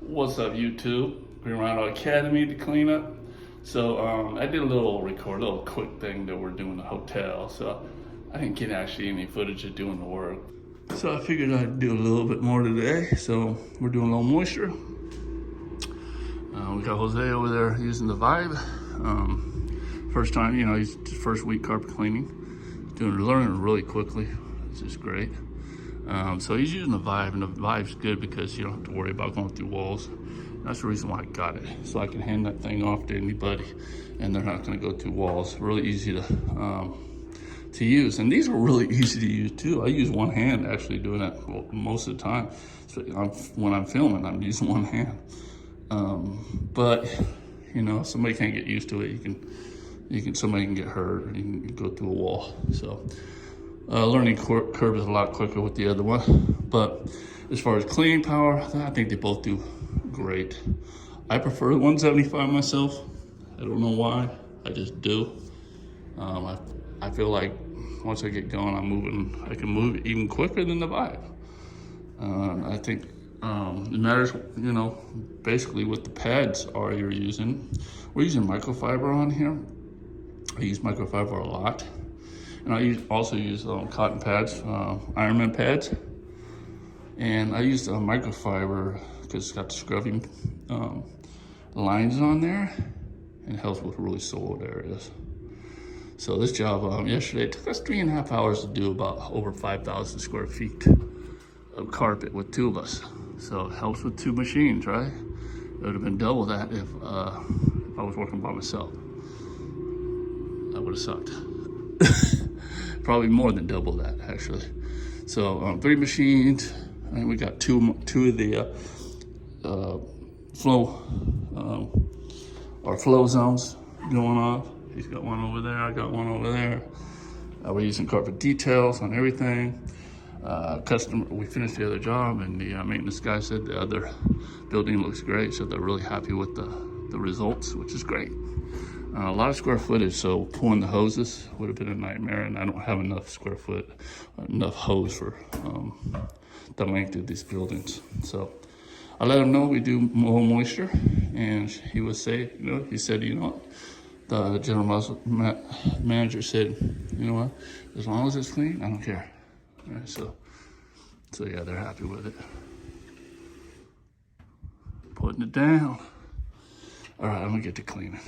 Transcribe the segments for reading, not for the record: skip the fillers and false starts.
What's up, YouTube? Green Rhino Academy to clean up. So I did a little quick thing that we're doing in the hotel. So I didn't get actually any footage of doing the work. So I figured I'd do a little bit more today. So we're doing a little moisture. We got Jose over there using the Vibe. First time, he's first week carpet cleaning. Learning really quickly, which is great. So he's using the Vibe, and the Vibe's good because you don't have to worry about going through walls. That's the reason why I got it, so I can hand that thing off to anybody, and they're not going to go through walls. Really easy to use, and these are really easy to use too. I use one hand actually doing that most of the time. So when I'm filming, I'm using one hand. But somebody can't get used to it. Somebody can get hurt, or you can go through a wall. So. Learning curve is a lot quicker with the other one, but as far as cleaning power, I think they both do great. I prefer the 175 myself. I don't know why, I just do. I feel like once I get going, I can move even quicker than the Vibe. I think it matters, basically what the pads are you're using. We're using microfiber on here. I use microfiber a lot. And I also use cotton pads, Ironman pads. And I use microfiber because it's got the scrubbing lines on there, and it helps with really soiled areas. So this job yesterday, it took us 3.5 hours to do about over 5,000 square feet of carpet with two of us. So it helps with two machines, right? It would have been double that if I was working by myself. That would have sucked. Probably more than double that, actually. So 3 machines, and we got two of the flow zones going off. He's got one over there, I got one over there. We're using carpet details on everything. We finished the other job, and the maintenance guy said the other building looks great, so they're really happy with the results, which is great. A lot of square footage, so pulling the hoses would have been a nightmare, and I don't have enough hose for the length of these buildings. So I let him know we do more moisture, and he said, the general manager said, as long as it's clean, I don't care. All right, so yeah, they're happy with it. Putting it down. All right, I'm gonna get to cleaning.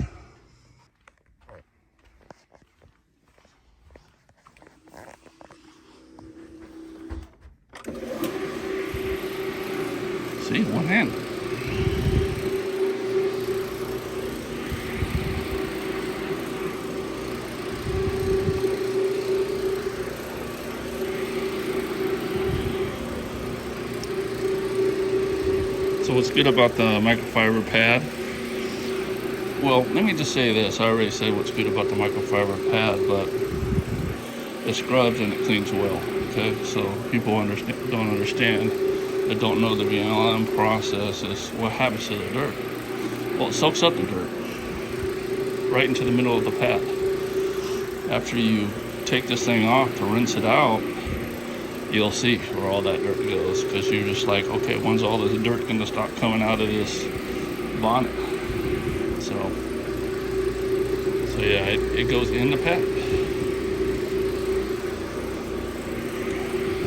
See, one hand. So what's good about the microfiber pad? Well, let me just say this. I already said what's good about the microfiber pad, but it scrubs and it cleans well, okay? So people don't understand. That don't know the BLM process is what happens to the dirt. Well, it soaks up the dirt right into the middle of the pad. After you take this thing off to rinse it out, you'll see where all that dirt goes, because you're just like, okay, when's all this dirt gonna stop coming out of this bonnet? So yeah, it goes in the pad.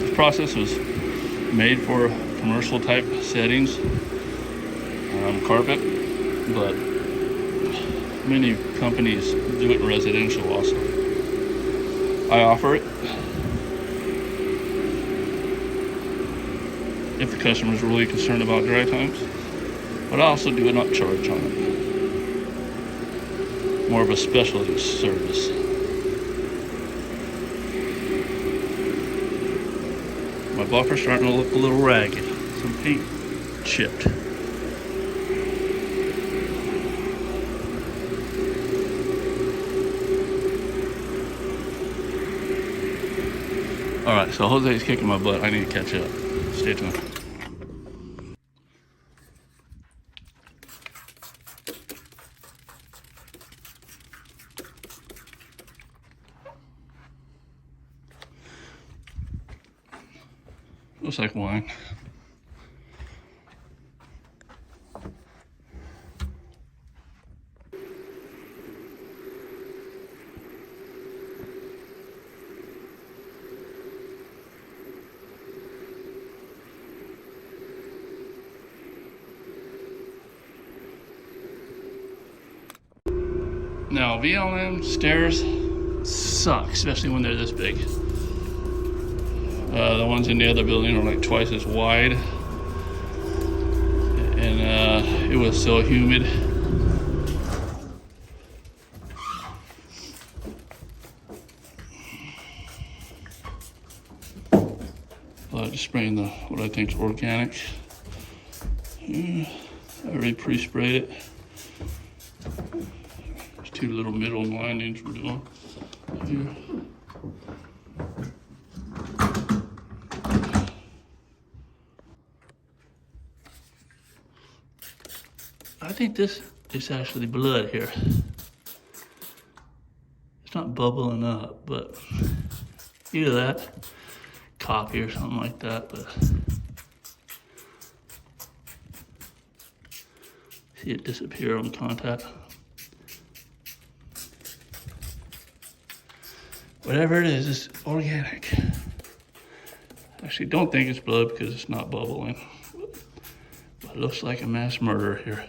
This process was made for commercial type settings, carpet, but many companies do it in residential also. I offer it if the customer is really concerned about dry times, but I also do an upcharge on it. More of a specialty service. My buffer's starting to look a little ragged. Some paint chipped. All right, so Jose's kicking my butt. I need to catch up. Stay tuned. Looks like wine. Now, VLM stairs suck, especially when they're this big. The ones in the other building are like twice as wide. And it was so humid. Just spraying the what I think is organic. I already pre-sprayed it. There's 2 little middle linings we're doing here. I think this is actually blood here. It's not bubbling up, but either that, coffee or something like that, but see it disappear on contact. Whatever it is, it's organic. Actually, don't think it's blood because it's not bubbling. But it looks like a mass murder here.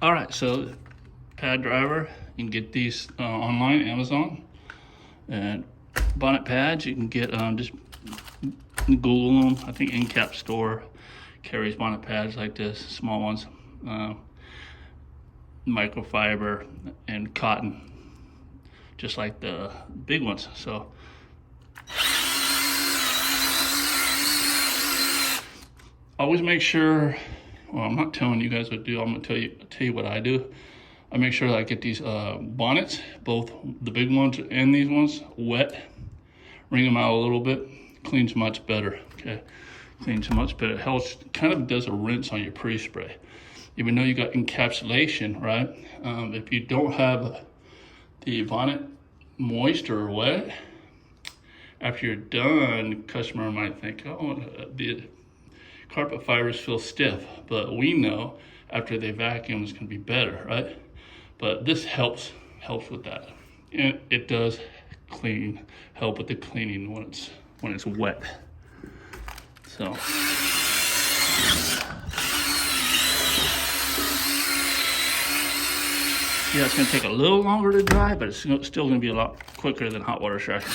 All right, so pad driver, you can get these online, Amazon, and bonnet pads, you can get just Google them. I think InCap store carries bonnet pads like this, small ones, microfiber and cotton, just like the big ones. So always make sure, well, I'm not telling you guys what to do, I'm gonna tell you what I do. I make sure that I get these bonnets, both the big ones and these ones, wet. Wring them out a little bit, cleans much better, okay? Cleans much better. It helps, kind of does a rinse on your pre-spray. Even though you got encapsulation, right? If you don't have the bonnet moist or wet, after you're done, customer might think, oh, the carpet fibers feel stiff, but we know after they vacuum it's gonna be better, right? But this helps with that. And it does help with the cleaning when it's wet. So. Yeah, it's gonna take a little longer to dry, but it's still gonna be a lot quicker than hot water striking.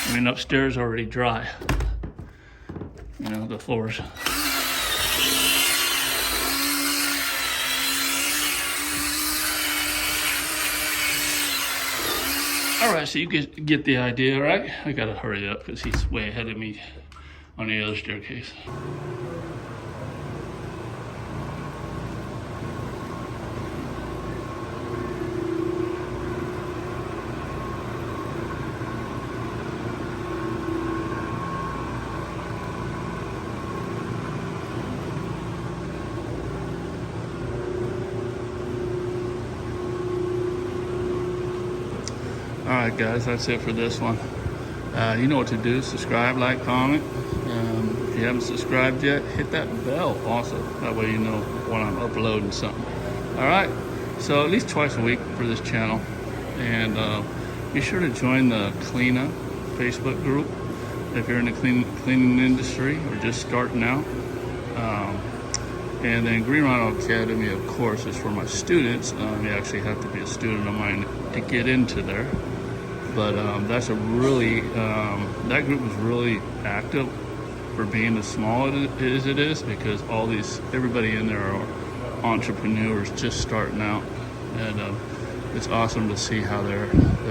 I mean, upstairs already dry. You know, the floors. All right, so you get the idea, right? I gotta hurry up because he's way ahead of me on the other staircase. All right, guys, that's it for this one. You know what to do. Subscribe, like, comment. If you haven't subscribed yet, hit that bell also. That way you know when I'm uploading something. All right, so at least twice a week for this channel. And be sure to join the Cleanup Facebook group if you're in the cleaning industry or just starting out. And then Green Rhino Academy, of course, is for my students. You actually have to be a student of mine to get into there. But that's a really, that group is really active for being as small as it is, because everybody in there are entrepreneurs just starting out. And it's awesome to see how they're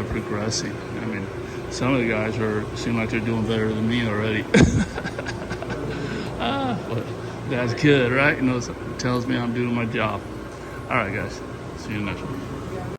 progressing. I mean, some of the guys seem like they're doing better than me already. But that's good, right? You know, it tells me I'm doing my job. All right, guys. See you next one.